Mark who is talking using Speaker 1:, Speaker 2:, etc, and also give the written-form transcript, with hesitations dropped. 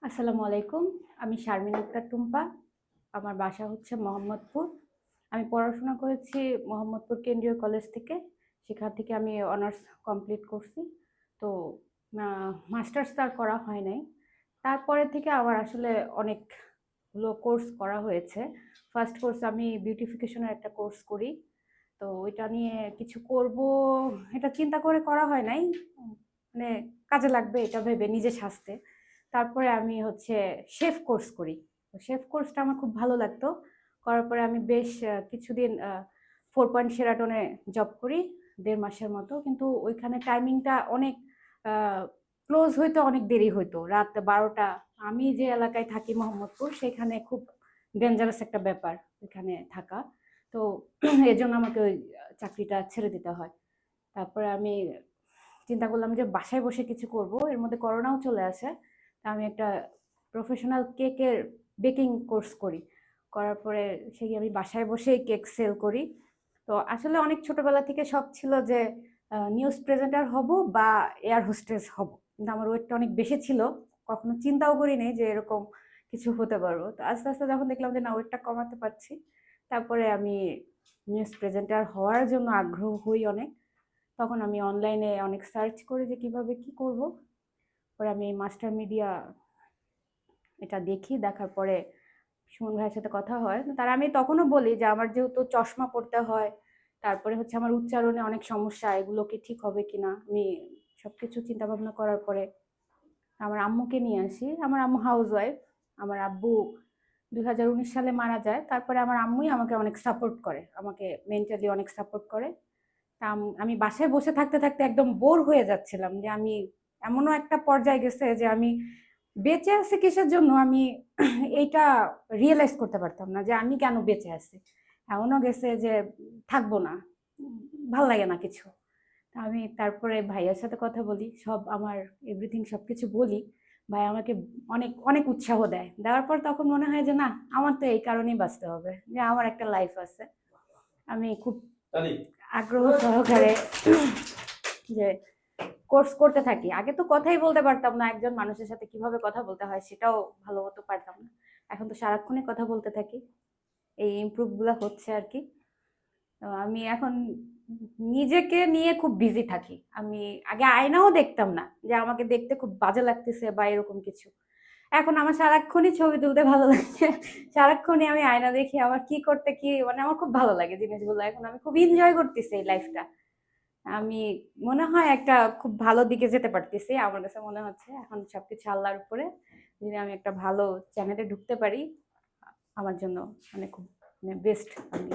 Speaker 1: আসসালামু আলাইকুম। আমি শারমিন আক্তার টুম্পা। আমার বাসা হচ্ছে মোহাম্মদপুর। আমি পড়াশোনা করেছি মোহাম্মদপুর কেন্দ্রীয় কলেজ থেকে। সেখান থেকে আমি অনার্স কমপ্লিট করছি। তো মাস্টার্স আর করা হয় নাই। তারপরে থেকে আমার আসলে অনেকগুলো কোর্স করা হয়েছে। ফার্স্ট কোর্স আমি বিউটিফিকেশনের একটা কোর্স করি। তো ওইটা নিয়ে কিছু করব, এটা চিন্তা করে করা হয় নাই। মানে কাজে লাগবে এটা ভেবে নিজের স্বাস্থ্যে। তারপরে আমি হচ্ছে শেফ কোর্স করি। শেফ কোর্সটা আমার খুব ভালো লাগতো। করার পরে আমি বেশ কিছুদিন 4 পয়েন্ট শেরাটনে জব করি 1.5 মাসের মতো। কিন্তু ওইখানে টাইমিংটা অনেক ক্লোজ হইতে অনেক দেরি হইতো, রাত 12টা। আমি যে এলাকায় থাকি মোহাম্মদপুর, সেখানে খুব ডেঞ্জারাস একটা ব্যাপার এখানে থাকা। তো এজন্য আমাকে ওই চাকরিটা ছেড়ে দিতে হয়। তারপরে আমি চিন্তা করলাম যে বাসায় বসে কিছু করব, এর মধ্যে করোনাও চলে আসে। তা আমি একটা প্রফেশনাল কেকের বেকিং কোর্স করি। করার পরে সেই আমি বাসায় বসেই কেক সেল করি। তো আসলে অনেক ছোটবেলা থেকে শখ ছিল যে নিউজ প্রেজেন্টার হব বা এয়ার হোস্টেস হব, কিন্তু আমার ওয়েটটা অনেক বেশি ছিল। কখনো চিন্তাও করি নাই যে এরকম কিছু হতে পারবো। তো আস্তে আস্তে যখন দেখলাম যে না, ওয়েটটা কমাতে পারছি, তারপরে আমি নিউজ প্রেজেন্টার হওয়ার জন্য আগ্রহ হই অনেক। তখন আমি অনলাইনে অনেক সার্চ করি যে কিভাবে কি করব। পরে আমি মাস্টার মিডিয়া এটা দেখি, দেখার পরে সুমন ভাইয়ের সাথে কথা হয়। তার আমি তখনও বলি যে আমার যেহেতু চশমা পড়তে হয়, তারপরে হচ্ছে আমার উচ্চারণে অনেক সমস্যা, এগুলো কি ঠিক হবে কিনা। আমি সবকিছু চিন্তা ভাবনা করার পরে আমার আম্মুকে নিয়ে আসি। আমার আম্মু হাউস ওয়াইফ। আমার আব্বু 2019 সালে মারা যায়। তারপরে আমার আম্মুই আমাকে অনেক সাপোর্ট করে, আমাকে মেন্টালি অনেক সাপোর্ট করে। আমি বাসায় বসে থাকতে থাকতে একদম বোর হয়ে যাচ্ছিলাম যে আমি, এমনও একটা পর্যায়ে গেছে যে আমি বেঁচে আছি কিসের জন্য আমি এইটা রিয়েলাইজ করতে পারতাম না যে আমি কেন বেঁচে আছি। এমনও গেছে যে থাকবো না, ভাল লাগে না কিছু। আমি তারপরে ভাইয়ার সাথে কথা বলি, সব আমার এভরিথিং সবকিছু বলি। ভাই আমাকে অনেক অনেক উৎসাহ দেয়। দেওয়ার পর তখন মনে হয় যে না, আমার তো এই কারণেই বাঁচতে হবে, যে আমার একটা লাইফ আছে। আমি খুব আগ্রহ সহকারে যে কোর্স করতে থাকি। আগে তো কথাই বলতে পারতাম না, একজন মানুষের সাথে কিভাবে কথা বলতে হয় সেটাও ভালো মতো পারতাম না। এখন তো সারাক্ষণই কথা বলতে থাকি। এই ইমপ্রুভ গুলা হচ্ছে আর কি। তো আমি এখন নিজেকে নিয়ে খুব বিজি থাকি। আমি আগে আয়নাও দেখতাম না যে আমাকে দেখতে খুব বাজে লাগতেছে বা এরকম কিছু। এখন আমার সারাক্ষণই ছবি তুলতে ভালো লাগে। সারাক্ষণই আমি আয়না দেখি, আমার কি করতে কি মানে আমার খুব ভালো লাগে জিনিসগুলো। এখন আমি খুব এনজয় করতেছি এই লাইফটা। আমি মনে হয় একটা খুব ভালো দিকে যেতে পারতেছি। আমার কাছে মনে হচ্ছে এখন সবকিছু আল্লাহর উপরে। যদি আমি একটা ভালো চ্যানেলে ঢুকতে পারি, আমার জন্য মানে খুব বেস্ট। আমি